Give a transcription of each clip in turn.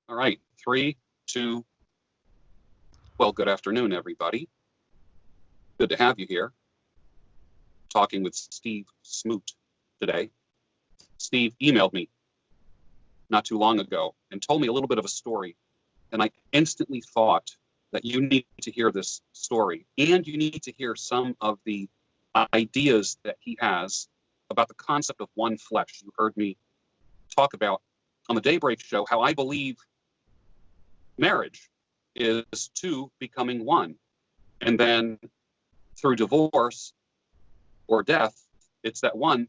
All right, three, two, well, good afternoon, everybody. Good to have you here. Talking with Steve Smoot today. Steve emailed me not too long ago and told me a little bit of a story. And I instantly thought that you need to hear this story and you need to hear some of the ideas that he has about the concept of one flesh. You heard me talk about on the Daybreak show how I believe marriage is two becoming one. And then through divorce or death, it's that one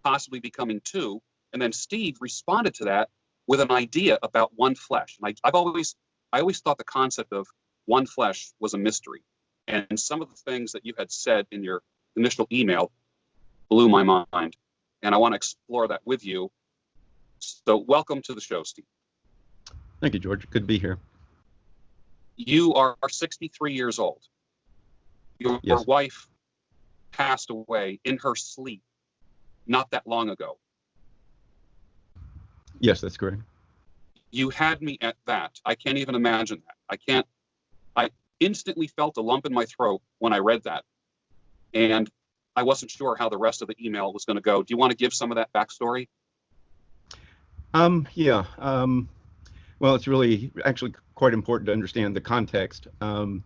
possibly becoming two. And then Steve responded to that with an idea about one flesh. And I always thought the concept of one flesh was a mystery. And some of the things that you had said in your initial email blew my mind. And I want to explore that with you. So welcome to the show, Steve. Thank you, George. Good to be here. You are 63 years old. Your Yes. wife passed away in her sleep not that long ago. Yes, that's correct. You had me at that. I can't even imagine that. I instantly felt a lump in my throat when I read that. And I wasn't sure how the rest of the email was going to go. Do you want to give some of that backstory? Yeah. Well, it's really actually quite important to understand the context. The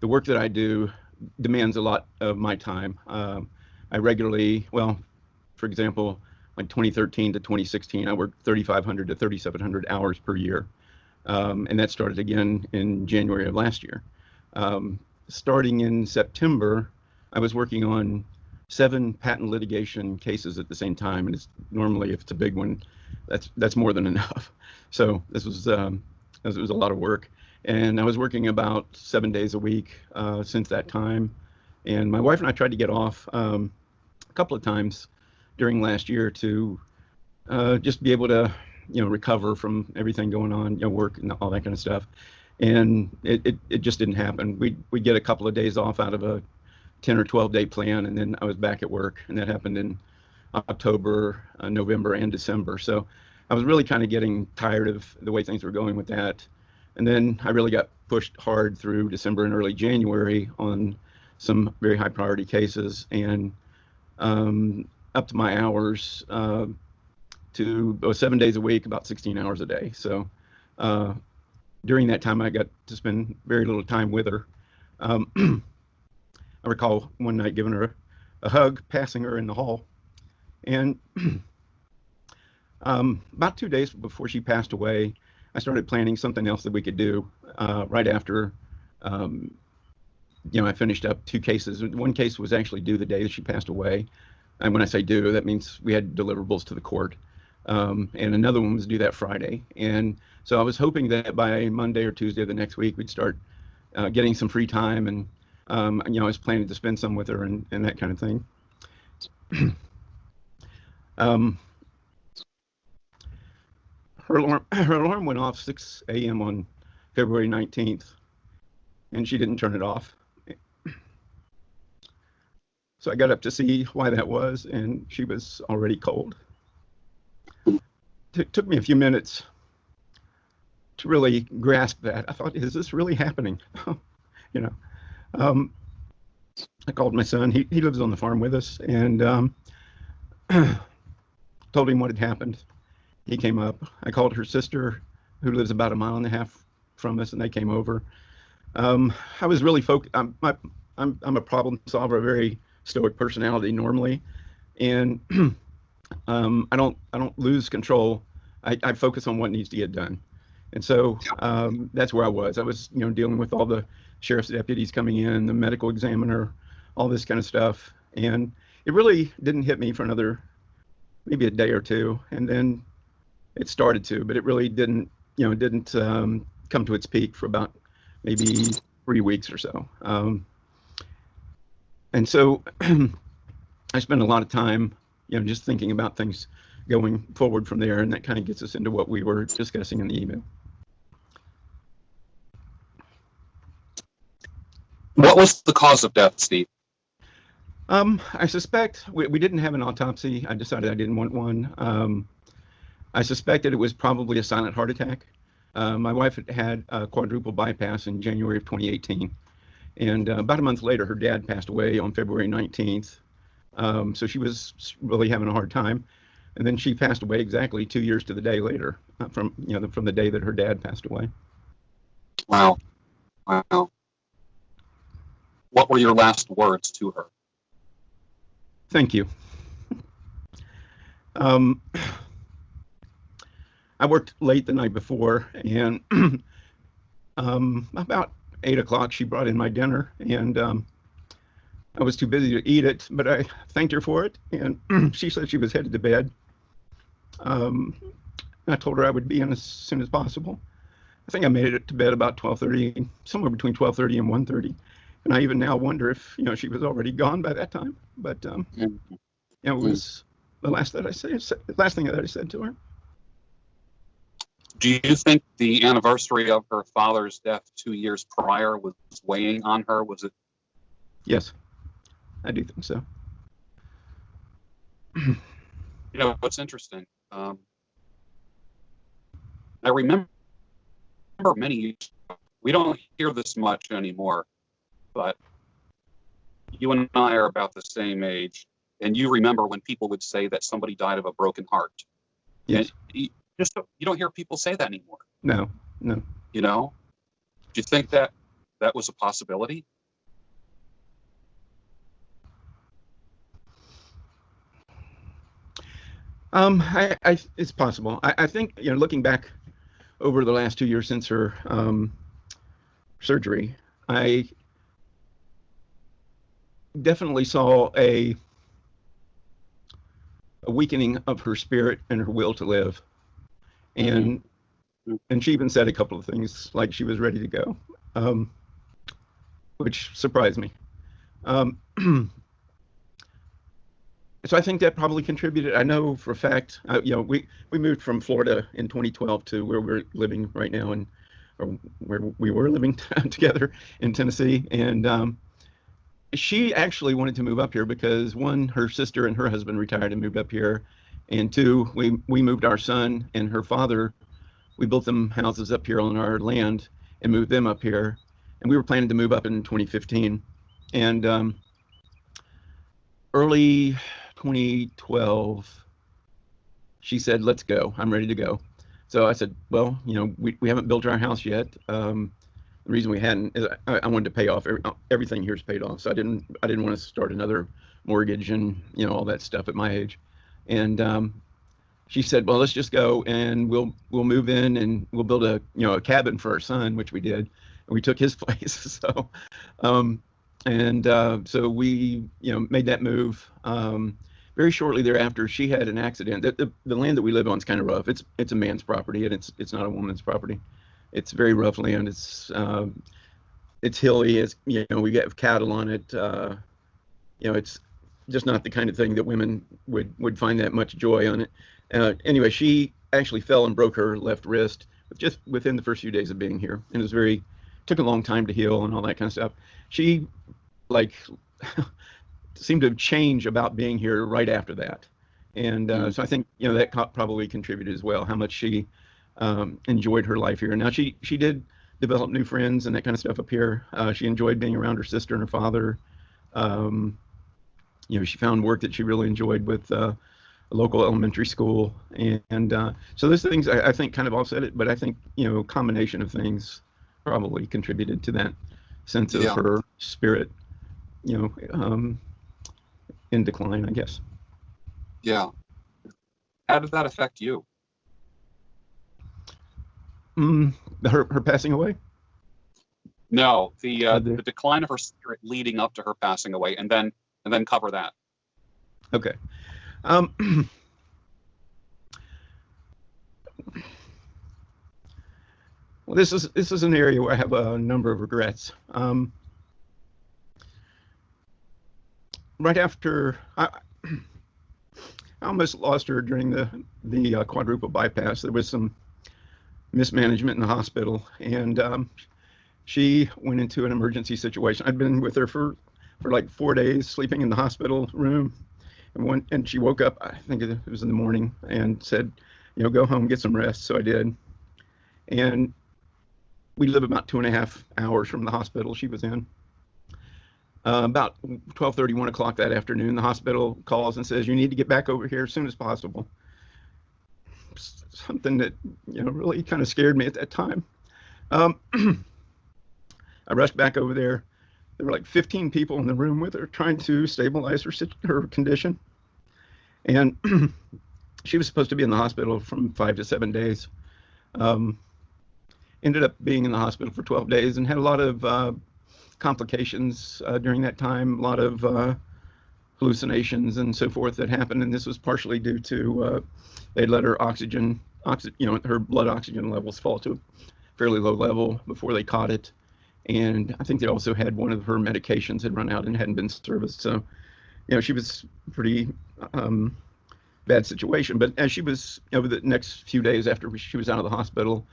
work that I do demands a lot of my time. I regularly, well, for example, like 2013 to 2016, I worked 3,500 to 3,700 hours per year. And that started again in January of last year. Starting in September, I was working on 7 patent litigation cases at the same time. And it's normally, if it's a big one, that's more than enough. So this was a lot of work. And I was working about 7 days a week since that time. And my wife and I tried to get off a couple of times during last year to just be able to, recover from everything going on, work and all that kind of stuff. And it just didn't happen. We'd get a couple of days off out of a 10 or 12 day plan, and then I was back at work, and that happened in October, November, and December. So I was really kind of getting tired of the way things were going with that. And then I really got pushed hard through December and early January on some very high priority cases, and up to my hours to 7 days a week, about 16 hours a day. So during that time, I got to spend very little time with her. I recall one night giving her a hug, passing her in the hall. And about 2 days before she passed away, I started planning something else that we could do right after, I finished up 2 cases. One case was actually due the day that she passed away. And when I say due, that means we had deliverables to the court. And another one was due that Friday. And so I was hoping that by Monday or Tuesday of the next week, we'd start getting some free time. And, I was planning to spend some with her and that kind of thing. Her alarm went off 6 a.m. on February 19th, and she didn't turn it off. So I got up to see why that was, and she was already cold. It took me a few minutes to really grasp that. I thought, is this really happening? I called my son. He lives on the farm with us, and told him what had happened. He came up. I called her sister, who lives about 1.5 miles from us, and they came over. I was really focused. I'm a problem solver, a very stoic personality normally, and I don't lose control. I focus on what needs to get done, and so that's where I was. I was dealing with all the sheriff's deputies coming in, the medical examiner, all this kind of stuff, and it really didn't hit me for maybe a day or two, and then it started to, but it really didn't come to its peak for about maybe 3 weeks or so. And so I spent a lot of time, just thinking about things going forward from there, and that kind of gets us into what we were discussing in the email. What was the cause of death, Steve? I suspect we didn't have an autopsy. I decided I didn't want one. I suspected it was probably a silent heart attack. My wife had a quadruple bypass in January of 2018, and about a month later, her dad passed away on February 19th. So she was really having a hard time, and then she passed away exactly 2 years to the day later from the day that her dad passed away. Wow. Wow. What were your last words to her? Thank you. I worked late the night before, and about 8 o'clock, she brought in my dinner, and I was too busy to eat it, but I thanked her for it, and she said she was headed to bed. I told her I would be in as soon as possible. I think I made it to bed about 12:30, somewhere between 12:30 and 1:30, and I even now wonder if she was already gone by that time. But it was the last thing that I said to her. Do you think the anniversary of her father's death 2 years prior was weighing on her? Was it? Yes, I do think so. What's interesting. I remember many years ago, we don't hear this much anymore, but you and I are about the same age, and you remember when people would say that somebody died of a broken heart. Yes. And you don't hear people say that anymore. No. Do you think that was a possibility? It's possible. I think looking back over the last 2 years since her surgery, I definitely saw a weakening of her spirit and her will to live, and she even said a couple of things like she was ready to go, which surprised me. So I think that probably contributed. I know for a fact, we moved from Florida in 2012 to where we're living right now, or where we were living together in Tennessee. And she actually wanted to move up here because, one, her sister and her husband retired and moved up here, and two, we moved our son and her father. We built them houses up here on our land and moved them up here, and we were planning to move up in 2015, and early 2012, she said, "Let's go. I'm ready to go." So I said, "Well, we haven't built our house yet. The reason we hadn't is I wanted to pay off everything here's paid off. So I didn't want to start another mortgage and all that stuff at my age." And she said, "Well, let's just go and we'll move in and we'll build a cabin for our son," which we did, and we took his place. So we made that move. Very shortly thereafter, she had an accident. The land that we live on is kind of rough. It's a man's property, and it's not a woman's property. It's very rough land. It's hilly. It's we get cattle on it. It's just not the kind of thing that women would find that much joy on it. Anyway, she actually fell and broke her left wrist just within the first few days of being here, and it was took a long time to heal and all that kind of stuff. She seemed to change about being here right after that, and so I think that probably contributed as well, how much she enjoyed her life here. Now she did develop new friends and that kind of stuff up here. She enjoyed being around her sister and her father. She found work that she really enjoyed with a local elementary school, and so those things I think kind of offset it, but I think a combination of things probably contributed to that sense of her spirit in decline, I guess. Yeah. How did that affect you? Her passing away? No, the decline of her spirit leading up to her passing away, and then cover that. Okay. Well, this is an area where I have a number of regrets. Right after I almost lost her during the quadruple bypass. There was some mismanagement in the hospital, and she went into an emergency situation. I'd been with her for like 4 days, sleeping in the hospital room, and she woke up, I think it was in the morning, and said, go home, get some rest. So I did, and we live about 2.5 hours from the hospital she was in. About 12:30, 1 o'clock that afternoon, the hospital calls and says, "You need to get back over here as soon as possible." Something that, really kind of scared me at that time. I rushed back over there. There were like 15 people in the room with her trying to stabilize her condition. And she was supposed to be in the hospital from 5 to 7 days. Ended up being in the hospital for 12 days and had a lot of complications during that time, a lot of hallucinations and so forth that happened. And this was partially due to they let her her blood oxygen levels fall to a fairly low level before they caught it. And I think they also had one of her medications had run out and hadn't been serviced. So, she was pretty bad situation. But as she was over the next few days after she was out of the hospital,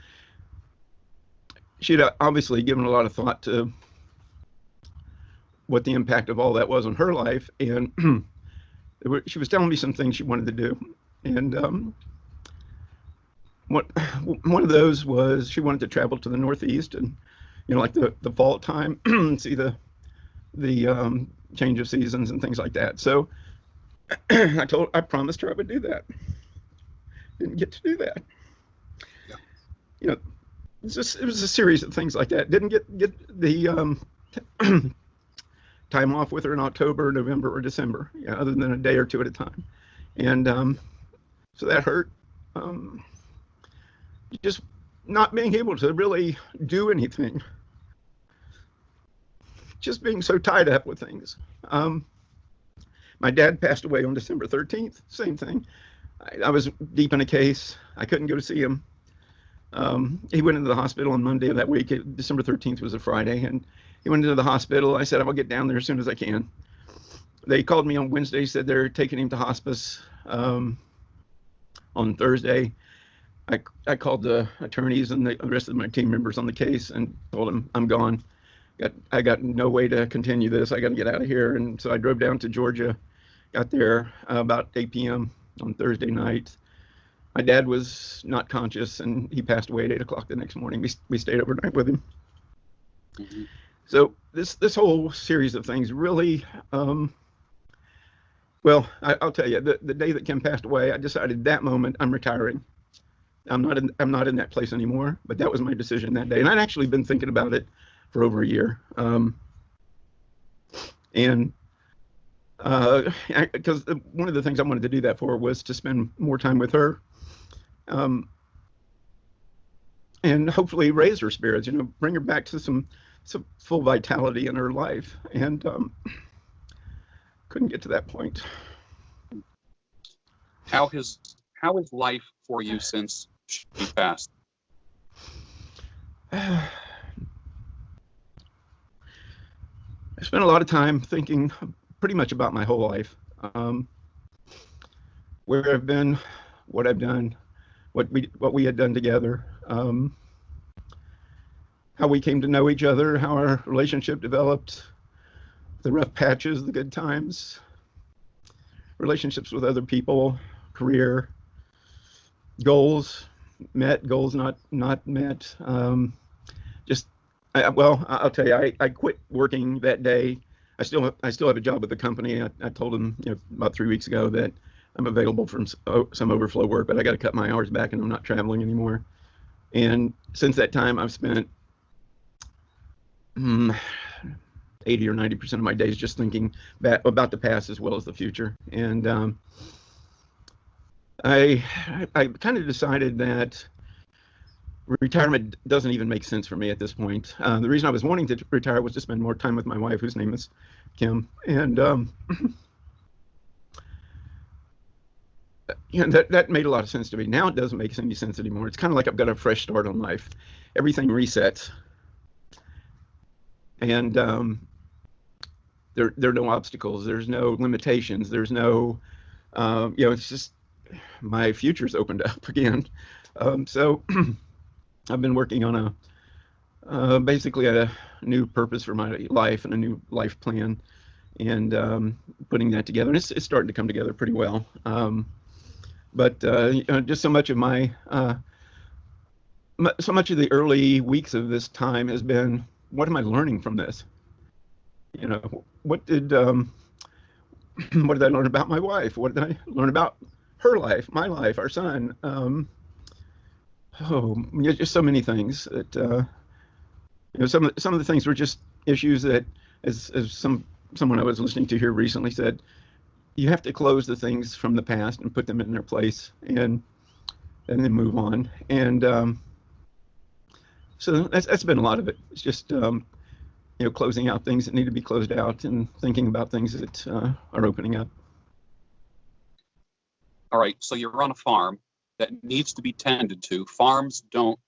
she had obviously given a lot of thought to what the impact of all that was on her life. And she was telling me some things she wanted to do. And one of those was she wanted to travel to the Northeast and, like the fall time, see the change of seasons and things like that. So I promised her I would do that. Didn't get to do that. Yeah. It was a series of things like that. Didn't get the time off with her in October, November, or December, other than a day or two at a time. And so that hurt. Just not being able to really do anything. Just being so tied up with things. My dad passed away on December 13th. Same thing. I was deep in a case. I couldn't go to see him. He went into the hospital on Monday of that week. December 13th was a Friday, and he went into the hospital. I said, "I'll get down there as soon as I can." They called me on Wednesday, said they're taking him to hospice on Thursday. I called the attorneys and the rest of my team members on the case and told them I'm gone. I got no way to continue this. I got to get out of here. And so I drove down to Georgia, got there about 8 p.m. on Thursday night. My dad was not conscious, and he passed away at 8 o'clock the next morning. We stayed overnight with him. Mm-hmm. So this whole series of things really, I'll tell you, the day that Kim passed away, I decided that moment I'm retiring. I'm not in that place anymore, but that was my decision that day. And I'd actually been thinking about it for over a year. Because one of the things I wanted to do that for was to spend more time with her, and hopefully raise her spirits, bring her back to some full vitality in her life. And couldn't get to that point. How is life for you since she passed? I spent a lot of time thinking pretty much about my whole life, where I've been, what I've done, what we had done together, how we came to know each other, how our relationship developed, the rough patches, the good times, relationships with other people, career, goals met, goals not met. I'll tell you, I quit working that day. I still have a job with the company. I told them about 3 weeks ago that I'm available for some overflow work, but I got to cut my hours back, and I'm not traveling anymore. And since that time, I've spent 80 or 90% of my days just thinking about the past as well as the future. And I kind of decided that retirement doesn't even make sense for me at this point. The reason I was wanting to retire was to spend more time with my wife, whose name is Kim. And that made a lot of sense to me. Now it doesn't make any sense anymore. It's kind of like I've got a fresh start on life. Everything resets. And there are no obstacles. There's no limitations. There's no, it's just my future's opened up again. So I've been working on basically a new purpose for my life and a new life plan, and putting that together. And it's starting to come together pretty well. But just so much of my so much of the early weeks of this time has been, what am I learning from this? You know, what did what did I learn about my wife? What did I learn about her life, my life, our son? Just so many things that some of the things were just issues that, as someone I was listening to here recently said, you have to close the things from the past and put them in their place, and then move on. And so that's been a lot of it. It's just closing out things that need to be closed out and thinking about things that are opening up. All right, so you're on a farm that needs to be tended to. Farms don't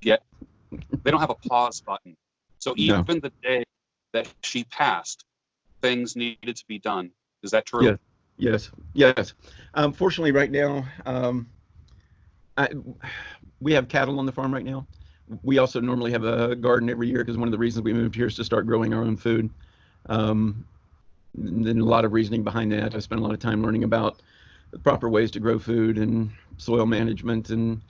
have a pause button. So even the day that she passed, things needed to be done. Is that true? Yes. Fortunately, right now, we have cattle on the farm right now. We also normally have a garden every year, because one of the reasons we moved here is to start growing our own food. And a lot of reasoning behind that. I spent a lot of time learning about the proper ways to grow food and soil management and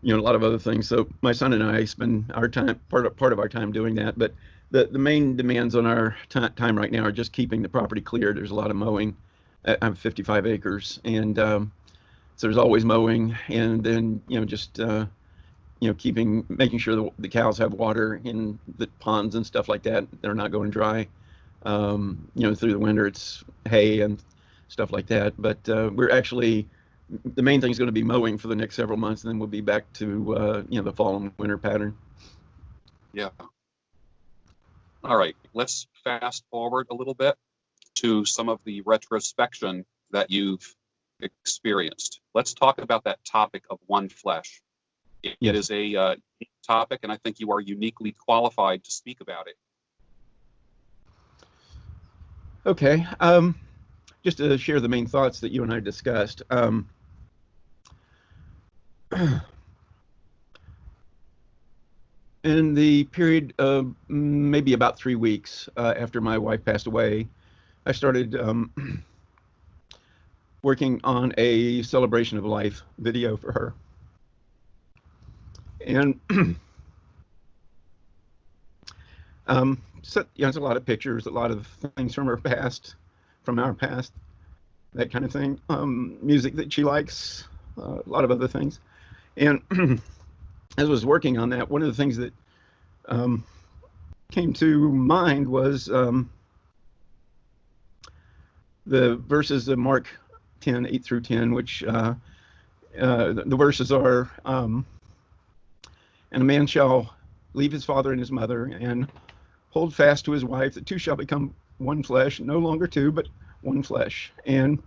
a lot of other things. So my son and I spend our time, part of our time, doing that. But the main demands on our time right now are just keeping the property clear. There's a lot of mowing. I have 55 acres, and so there's always mowing, and then just making sure the cows have water in the ponds and stuff like that. They're not going dry. Through the winter it's hay and stuff like that. But we're actually, the main thing is going to be mowing for the next several months, and then we'll be back to the fall and winter pattern. Yeah. All right, let's fast forward a little bit to some of the retrospection that you've experienced. Let's talk about that topic of one flesh. It is a topic, and I think you are uniquely qualified to speak about it. Okay. Just to share the main thoughts that you and I discussed. In the period of maybe about 3 weeks after my wife passed away, I started working on a celebration of life video for her. And it's a lot of pictures, a lot of things from her past, from our past, that kind of thing. Music that she likes, a lot of other things. And as I was working on that, one of the things that came to mind was the verses of Mark 10:8-10, which the verses are, and a man shall leave his father and his mother and hold fast to his wife, the two shall become one flesh, no longer two, but one flesh. And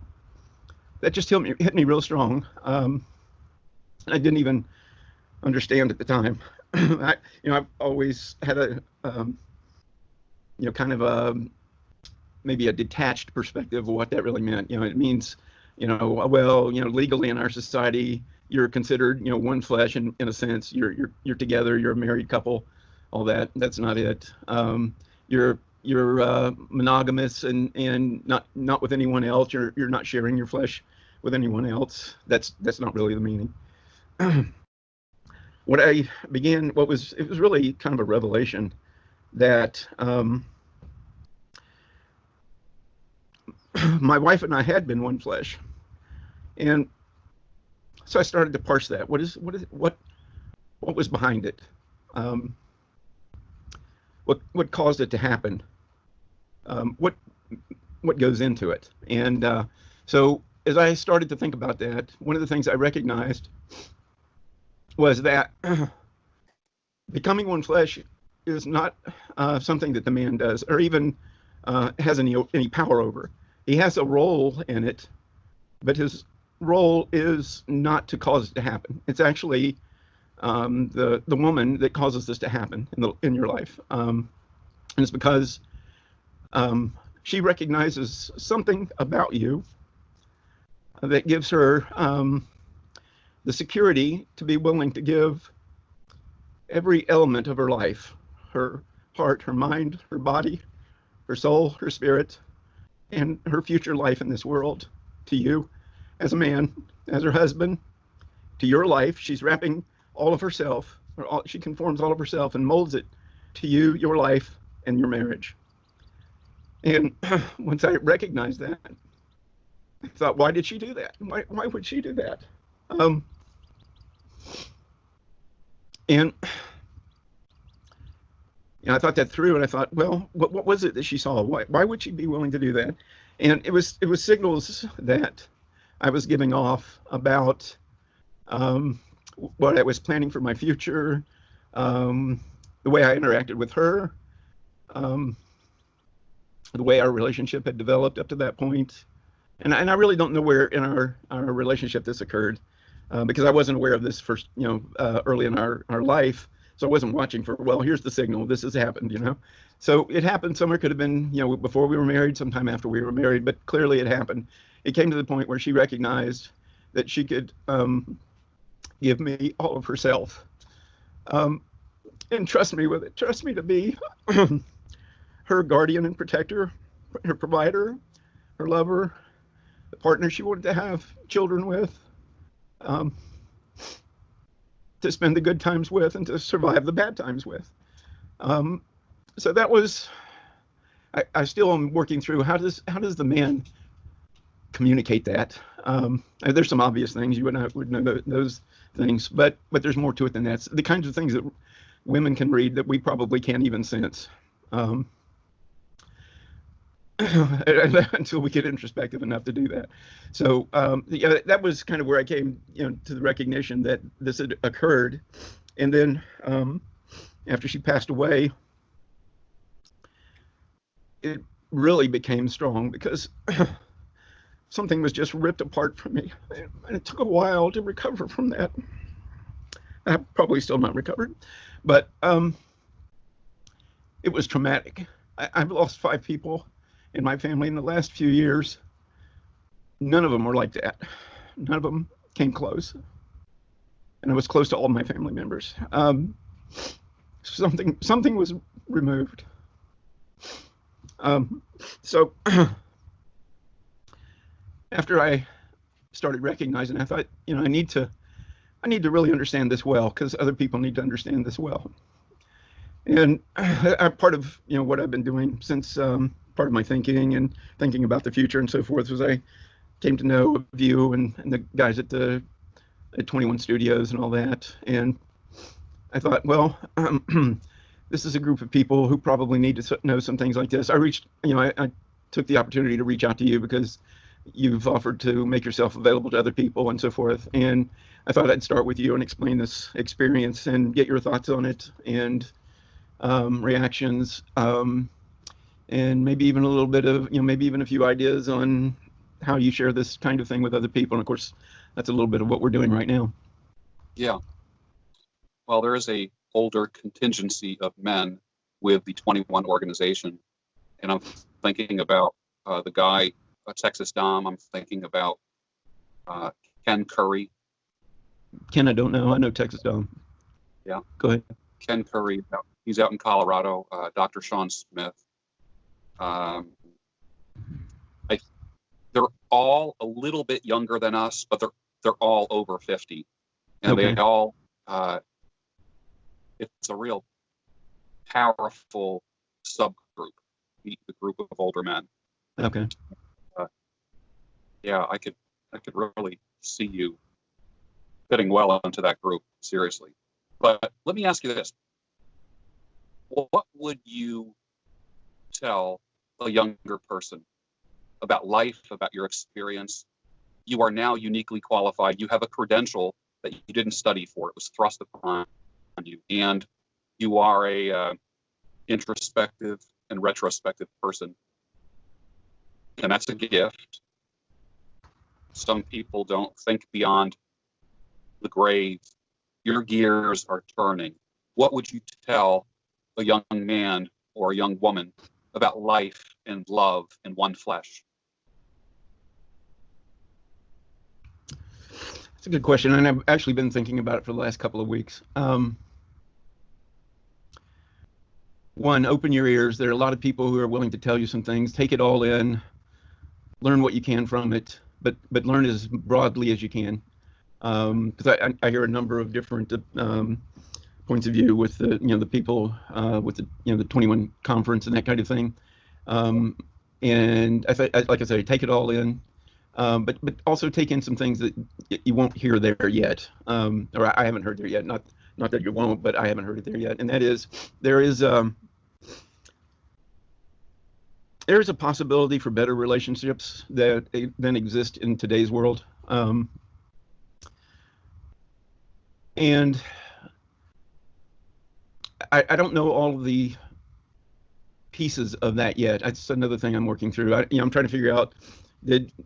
that just hit me real strong. I didn't even understand at the time. I've always had a, kind of maybe a detached perspective of what that really meant. It means, legally in our society, you're considered, one flesh, in a sense. You're together. You're a married couple. All that. That's not it. You're monogamous and not with anyone else. You're not sharing your flesh with anyone else. That's not really the meaning. It was really kind of a revelation that my wife and I had been one flesh, and so I started to parse that. What was behind it? What caused it to happen? What goes into it? And so as I started to think about that, one of the things I recognized was that becoming one flesh is not something that the man does or even has any power over. He has a role in it, but his role is not to cause it to happen. It's actually the woman that causes this to happen in your life. And it's because she recognizes something about you that gives her the security to be willing to give every element of her life, her heart, her mind, her body, her soul, her spirit, and her future life in this world to you as a man, as her husband, to your life. She's wrapping all of herself, she conforms all of herself and molds it to you, your life, and your marriage. And once I recognized that, I thought, why did she do that? Why would she do that? Um, and I thought that through, and I thought, well, what was it that she saw? Why would she be willing to do that? And it was signals that I was giving off about um, what I was planning for my future, um, the way I interacted with her, um, the way our relationship had developed up to that point. And I really don't know where in our relationship this occurred, because I wasn't aware of this first, early in our life. So I wasn't watching for, well, here's the signal, this has happened. So it happened somewhere, could have been, before we were married, sometime after we were married, but clearly it happened. It came to the point where she recognized that she could give me all of herself, and trust me with it, trust me to be her guardian and protector, her provider, her lover, the partner she wanted to have children with, um, to spend the good times with, and to survive the bad times with. So that was, I still am working through how does the man communicate that. There's some obvious things, you and I would know those things, but there's more to it than that. It's the kinds of things that women can read that we probably can't even sense. Until we get introspective enough to do that. So that was kind of where I came, to the recognition that this had occurred. And then after she passed away, it really became strong because something was just ripped apart from me. And it took a while to recover from that. I've probably still not recovered, but it was traumatic. I've lost 5 people in my family in the last few years. None of them were like that. None of them came close. And I was close to all my family members. Something was removed. So after I started recognizing, I thought, I need to really understand this well, because other people need to understand this well. And part of what I've been doing since part of my thinking and thinking about the future and so forth was I came to know of you and the guys at 21 Studios and all that. And I thought, well, this is a group of people who probably need to know some things like this. I took the opportunity to reach out to you because you've offered to make yourself available to other people and so forth. And I thought I'd start with you and explain this experience and get your thoughts on it and reactions, and maybe even a little bit of, maybe even a few ideas on how you share this kind of thing with other people. And of course, that's a little bit of what we're doing right now. Yeah. Well, there is a older contingency of men with the 21 organization. And I'm thinking about the guy, Texas Dom. I'm thinking about Ken Curry. Ken, I don't know. I know Texas Dom. Yeah. Go ahead. Ken Curry, he's out in Colorado. Dr. Sean Smith. They're all a little bit younger than us, but they're all over 50, and Okay. they all. It's a real powerful subgroup, the group of older men. Okay. Yeah, I could really see you fitting well into that group, seriously. But let me ask you this. What would you tell a younger person about life, about your experience? You are now uniquely qualified. You have a credential that you didn't study for. It was thrust upon you. And you are a introspective and retrospective person. And that's a gift. Some people don't think beyond the grave. Your gears are turning. What would you tell a young man or a young woman about life and love in one flesh? That's a good question, and I've actually been thinking about it for the last couple of weeks. One, open your ears. There are a lot of people who are willing to tell you some things. Take it all in, learn what you can from it, but learn as broadly as you can. Because I hear a number of different points of view with the people with the 21 conference and that kind of thing. And like I say, take it all in, but also take in some things that you won't hear there yet, or I haven't heard there yet. Not that you won't, but I haven't heard it there yet. And that is there's a possibility for better relationships than exist in today's world. And I don't know all of the pieces of that yet. That's another thing I'm working through. I'm trying to figure out,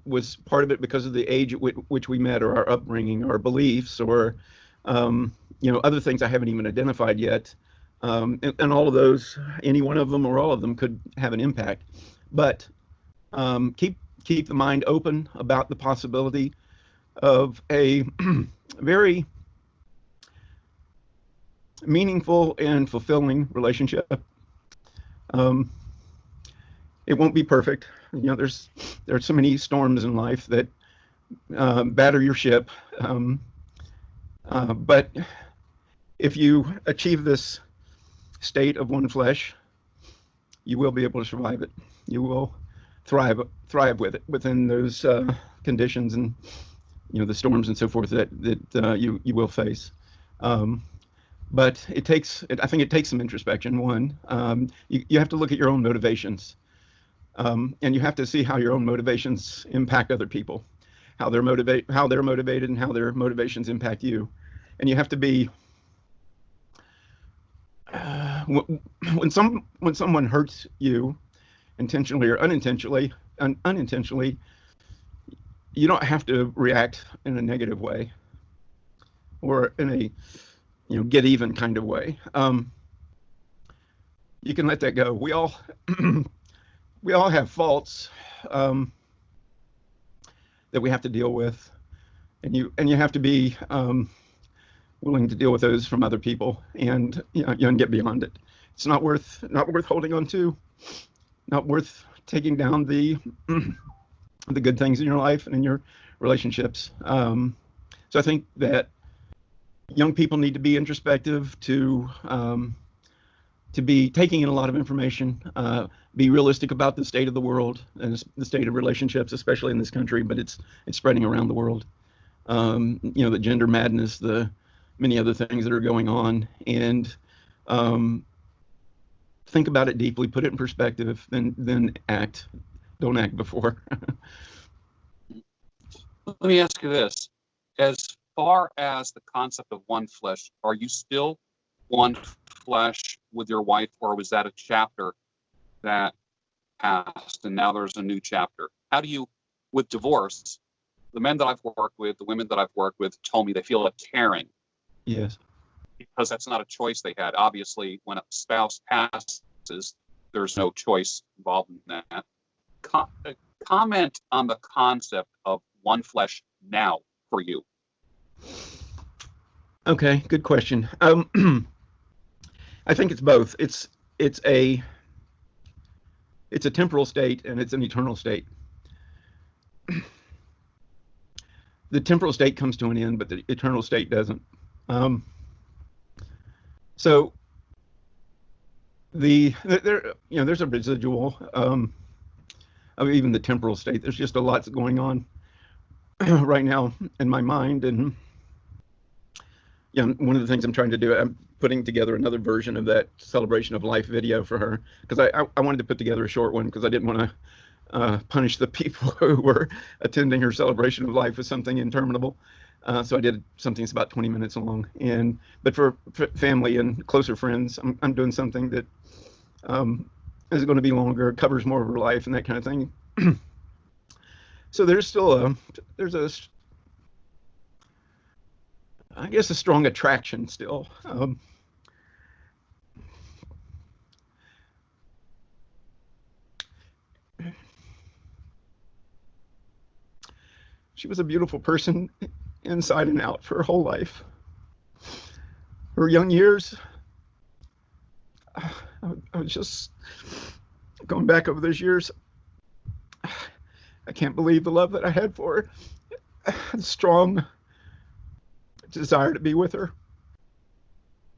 was part of it because of the age at which we met, or our upbringing, or our beliefs, or other things I haven't even identified yet. And all of those, any one of them or all of them, could have an impact. But keep the mind open about the possibility of a very meaningful and fulfilling relationship. It won't be perfect. There's so many storms in life that batter your ship. But if you achieve this state of one flesh, you will be able to survive it. You will thrive with it within those conditions and the storms and so forth that you will face. But I think it takes some introspection. One, you have to look at your own motivations, and you have to see how your own motivations impact other people, how they're motivated, and how their motivations impact you. And you have to be when someone hurts you, intentionally or unintentionally, you don't have to react in a negative way or in a get even kind of way. You can let that go. We all have faults that we have to deal with, and you have to be willing to deal with those from other people, and and get beyond it. It's not worth holding on to, not worth taking down the good things in your life and in your relationships. So I think that young people need to be introspective, to be taking in a lot of information, be realistic about the state of the world and the state of relationships, especially in this country, but it's spreading around the world. The gender madness, the many other things that are going on, and think about it deeply, put it in perspective, then act. Don't act before. Let me ask you this. As far as the concept of one flesh, are you still one flesh with your wife, or was that a chapter that passed and now there's a new chapter? How do you, with divorce, the men that I've worked with, the women that I've worked with told me they feel a tearing. Yes. Because that's not a choice they had. Obviously, when a spouse passes, there's no choice involved in that. Comment on the concept of one flesh now for you. Okay, good question. I think it's both. It's a temporal state and it's an eternal state. The temporal state comes to an end, but the eternal state doesn't. So there's a residual of even the temporal state. There's just a lot going on right now in my mind, and one of the things I'm trying to do, I'm putting together another version of that celebration of life video for her, because I wanted to put together a short one because I didn't want to punish the people who were attending her celebration of life with something interminable. So I did something that's about 20 minutes long, but for family and closer friends, I'm doing something that is going to be longer, covers more of her life and that kind of thing. So there's still I guess a strong attraction still. She was a beautiful person inside and out for her whole life. Her young years, I was just going back over those years. I can't believe the love that I had for her. Strong, desire to be with her,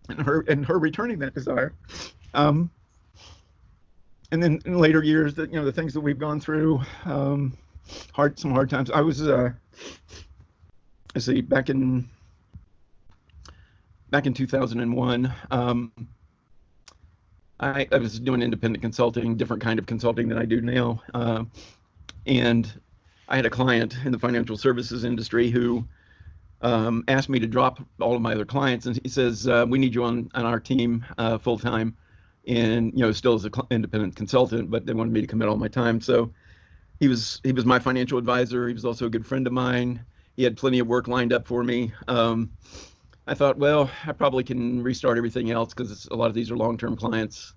and her returning that desire. Um, and then in later years, the things that we've gone through, some hard times. I was, let's see, back in 2001. I was doing independent consulting, different kind of consulting than I do now. And I had a client in the financial services industry who asked me to drop all of my other clients, and he says, "We need you on our team full time," and still as an independent consultant, but they wanted me to commit all my time. So he was my financial advisor. He was also a good friend of mine. He had plenty of work lined up for me. I thought, well, I probably can restart everything else because a lot of these are long-term clients,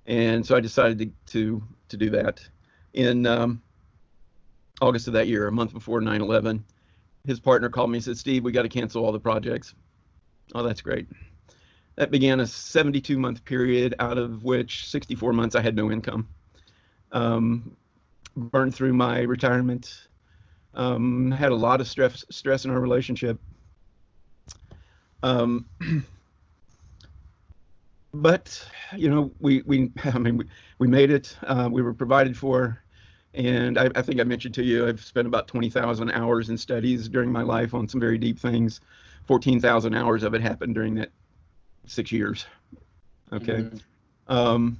and so I decided to do that. In August of that year, a month before 9/11, his partner called me and said, "Steve, we got to cancel all the projects." Oh, that's great. That began a 72-month period, out of which 64 months I had no income. Burned through my retirement. Had a lot of stress in our relationship. But we made it. We were provided for, and I think I mentioned to you, I've spent about 20,000 hours in studies during my life on some very deep things. 14,000 hours of it happened during that 6 years. Okay. I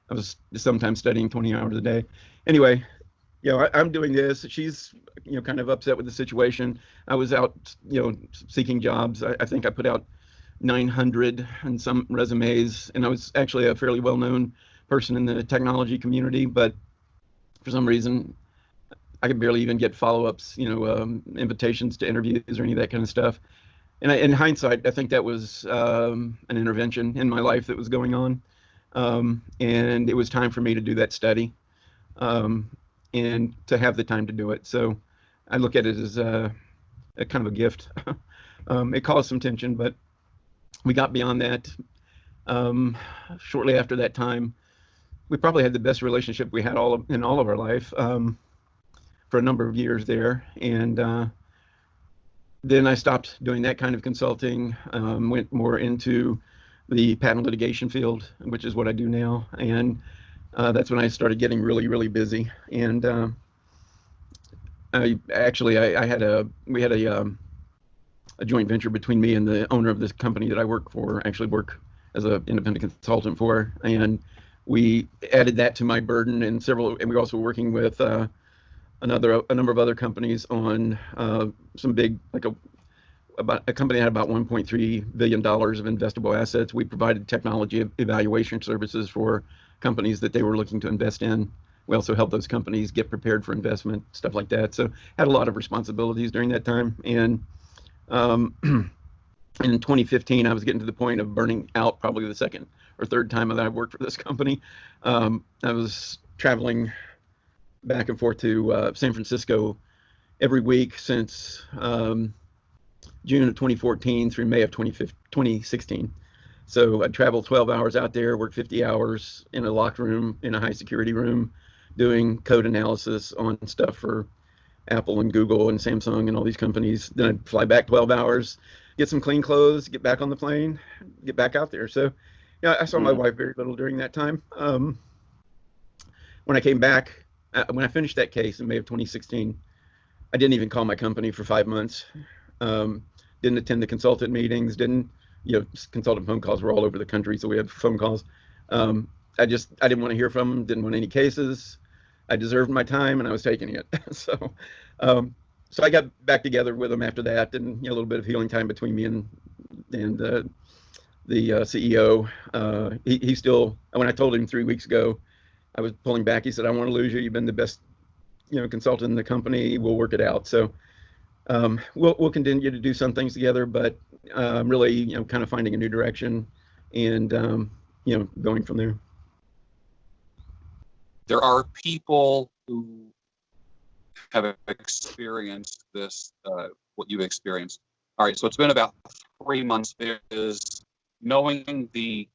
was sometimes studying 20 hours a day. Anyway, I'm doing this. She's, kind of upset with the situation. I was out, seeking jobs. I think I put out 900 and some resumes, and I was actually a fairly well-known person in the technology community, but for some reason, I could barely even get follow-ups, invitations to interviews or any of that kind of stuff. And in hindsight, I think that was an intervention in my life that was going on, and it was time for me to do that study. And to have the time to do it. So I look at it as a kind of a gift. It caused some tension, but we got beyond that. Shortly after that time, we probably had the best relationship we had in all of our life for a number of years there. And then I stopped doing that kind of consulting, went more into the patent litigation field, which is what I do now. And that's when I started getting really, really busy. And we had a joint venture between me and the owner of this company that I work as an independent consultant for. And we added that to my burden, and we were also working with a number of other companies on some big, about a company that had about $1.3 billion of investable assets. We provided technology evaluation services for companies that they were looking to invest in. We also helped those companies get prepared for investment, stuff like that. So had a lot of responsibilities during that time. And in 2015, I was getting to the point of burning out, probably the second or third time that I've worked for this company. I was traveling back and forth to San Francisco every week since June of 2014 through May of 2016. So I'd travel 12 hours out there, work 50 hours in a locked room, in a high security room, doing code analysis on stuff for Apple and Google and Samsung and all these companies. Then I'd fly back 12 hours, get some clean clothes, get back on the plane, get back out there. So I saw my wife very little during that time. When I came back, when I finished that case in May of 2016, I didn't even call my company for 5 months. Didn't attend the consultant meetings, consultant phone calls were all over the country, so we had phone calls. I didn't want to hear from them, didn't want any cases. I deserved my time, and I was taking it. So I got back together with them after that, and a little bit of healing time between me and the CEO. He still, when I told him 3 weeks ago I was pulling back, he said, "I want to lose you. You've been the best consultant in the company. We'll work it out." So we'll continue to do some things together, but really, kind of finding a new direction and, going from there. There are people who have experienced this, what you've experienced. All right, so it's been about 3 months. Is knowing the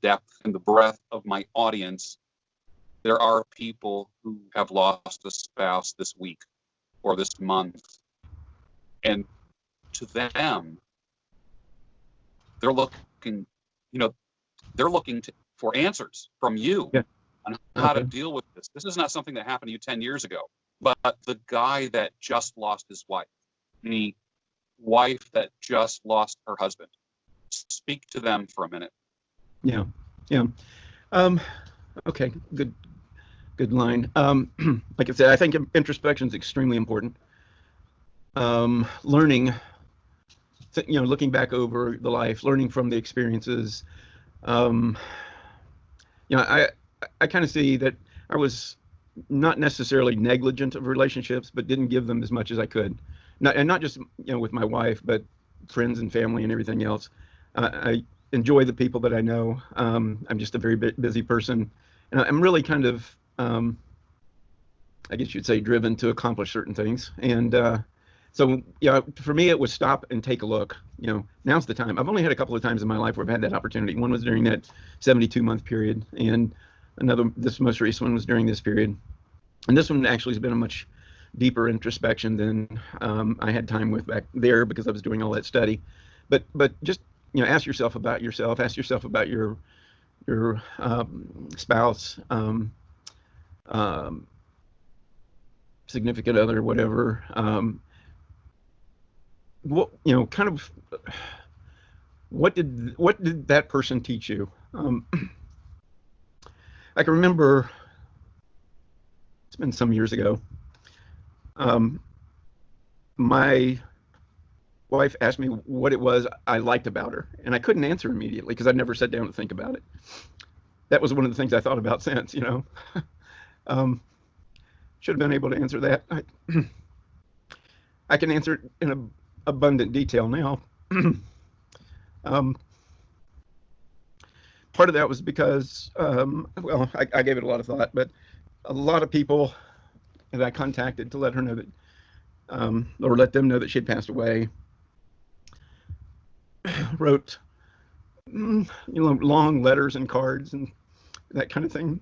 depth and the breadth of my audience, there are people who have lost a spouse this week or this month. And to them, they're looking, they're looking for answers from you on how to deal with this. This is not something that happened to you 10 years ago, but the guy that just lost his wife, the wife that just lost her husband, speak to them for a minute. Yeah. Okay, good line. Like I said, I think introspection is extremely important. Learning, looking back over the life, learning from the experiences. I kind of see that I was not necessarily negligent of relationships, but didn't give them as much as I could. Not just with my wife, but friends and family and everything else. I enjoy the people that I know. I'm just a very busy person, and I'm really kind of, I guess you'd say, driven to accomplish certain things. And so, for me, it was stop and take a look. Now's the time. I've only had a couple of times in my life where I've had that opportunity. One was during that 72-month period, and this most recent one was during this period. And this one actually has been a much deeper introspection than I had time with back there, because I was doing all that study. But just ask yourself about yourself. Ask yourself about your spouse, significant other, whatever. What did that person teach you? I can remember, it's been some years ago, my wife asked me what it was I liked about her, and I couldn't answer immediately because I'd never sat down to think about it. That was one of the things I thought about since, should have been able to answer that. I can answer it in abundant detail now. Part of that was because, I gave it a lot of thought, but a lot of people that I contacted to let her know that, or let them know that she had passed away, wrote, long letters and cards and that kind of thing,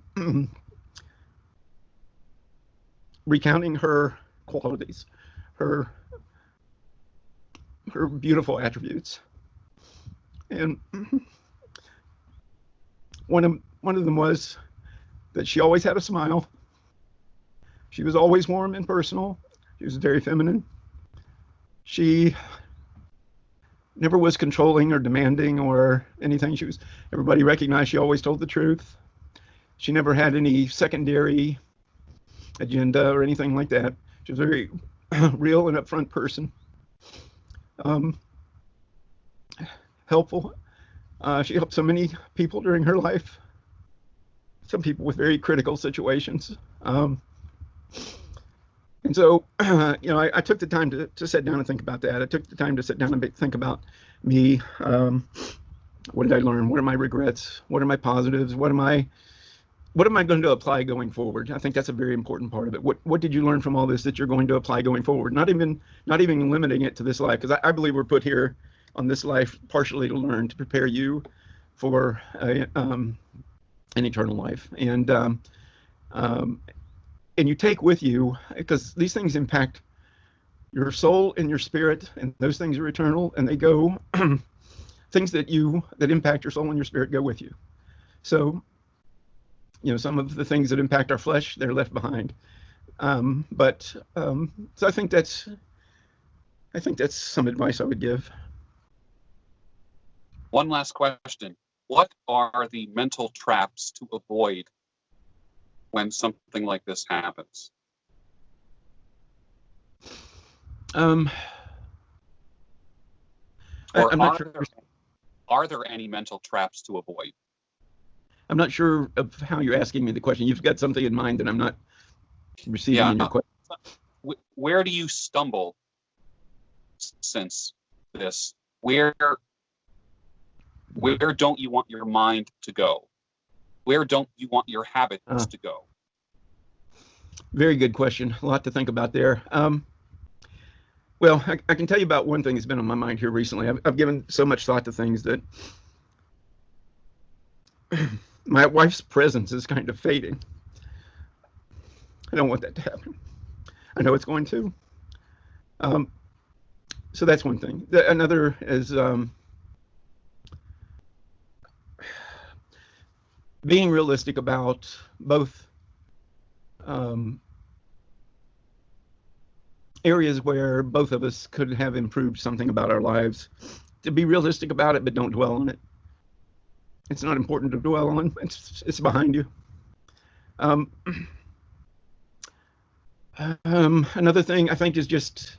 recounting her qualities, her beautiful attributes. And one of them was that she always had a smile. She was always warm and personal. She was very feminine. She never was controlling or demanding or anything. Everybody recognized she always told the truth. She never had any secondary agenda or anything like that. She was a very real and upfront person. Helpful. She helped so many people during her life. Some people with very critical situations. And so, I took the time to sit down and think about that. I took the time to sit down and think about me. What did I learn? What are my regrets? What are my positives? What am I going to apply going forward? I think that's a very important part of it. What did you learn from all this that you're going to apply going forward? Not even limiting it to this life, because I believe we're put here on this life partially to learn, to prepare you for an eternal life. And you take with you, because these things impact your soul and your spirit, and those things are eternal, and they go, things that impact your soul and your spirit go with you. So, some of the things that impact our flesh, they're left behind. So I think that's some advice I would give. One last question. What are the mental traps to avoid when something like this happens? I'm not sure. Are there any mental traps to avoid? I'm not sure of how you're asking me the question. You've got something in mind that I'm not receiving in your question. Where do you stumble since this? Where don't you want your mind to go? Where don't you want your habits to go? Very good question. A lot to think about there. Well, I can tell you about one thing that's been on my mind here recently. I've given so much thought to things that my wife's presence is kind of fading. I don't want that to happen. I know it's going to. So that's one thing. Another is being realistic about both um, areas where both of us could have improved something about our lives. To be realistic about it, but don't dwell on it. It's not important to dwell on. It's behind you. Um, Another thing I think is just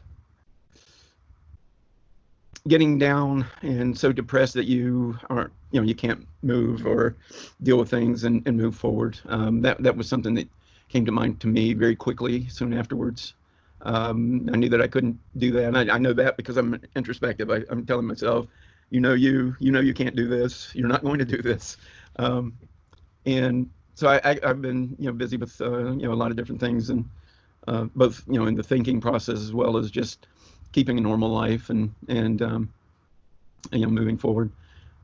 getting down and so depressed that you aren't, you can't move or deal with things and move forward. That was something that came to mind to me very quickly soon afterwards. I knew that I couldn't do that. And I know that because I'm introspective. I'm telling myself, you can't do this. You're not going to do this. And so I've been, busy with, a lot of different things, and both, in the thinking process as well as just keeping a normal life and moving forward.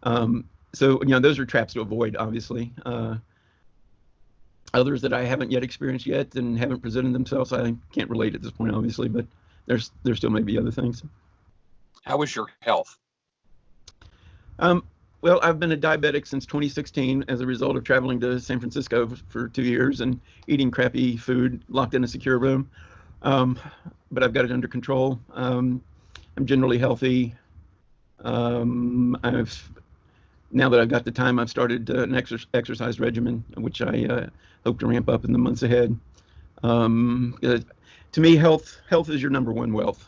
So, those are traps to avoid, obviously. Others that I haven't yet experienced yet and haven't presented themselves, I can't relate at this point, obviously, but there still may be other things. How is your health? Well, I've been a diabetic since 2016 as a result of traveling to San Francisco for 2 years and eating crappy food, locked in a secure room. But I've got it under control. I'm generally healthy. Now that I've got the time, I've started an exercise regimen, which I hope to ramp up in the months ahead. To me, health is your number one wealth.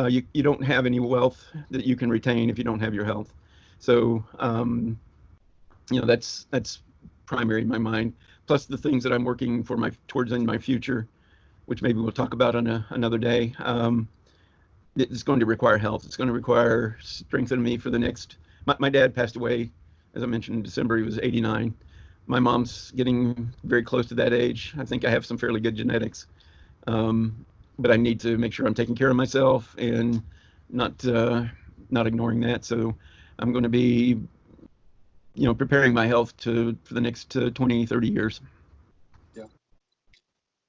You don't have any wealth that you can retain if you don't have your health. So, that's primary in my mind. Plus the things that I'm working for towards in my future, which maybe we'll talk about on another day. It's going to require health. It's going to require strengthening me for the next. My dad passed away, as I mentioned, in December. He was 89. My mom's getting very close to that age. I think I have some fairly good genetics, but I need to make sure I'm taking care of myself and not ignoring that. So I'm going to be, preparing my health for the next 20, 30 years. Yeah.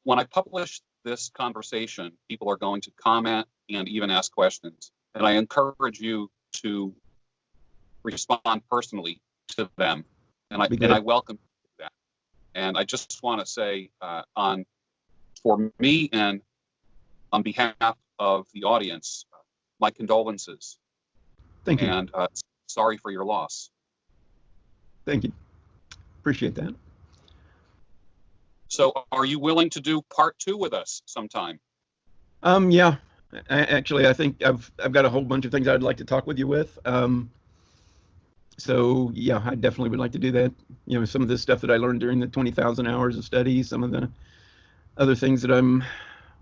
When I publish this conversation, people are going to comment and even ask questions. And I encourage you to respond personally to them. And I welcome that. And I just want to say for me and on behalf of the audience, my condolences. Thank you. And sorry for your loss. Thank you. Appreciate that. So are you willing to do part 2 with us sometime? Yeah. I think I've got a whole bunch of things I'd like to talk with you with. So yeah, I definitely would like to do that. Some of this stuff that I learned during the 20,000 hours of study, some of the other things that I'm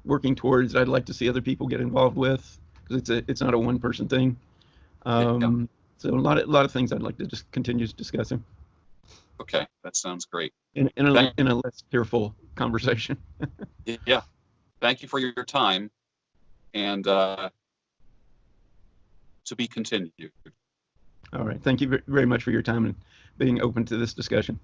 working towards, I'd like to see other people get involved with, because it's not a one-person thing. So a lot of things I'd like to just continue discussing. Okay, that sounds great. In a less tearful conversation. Yeah, thank you for your time, and to be continued. All right, thank you very much for your time and being open to this discussion.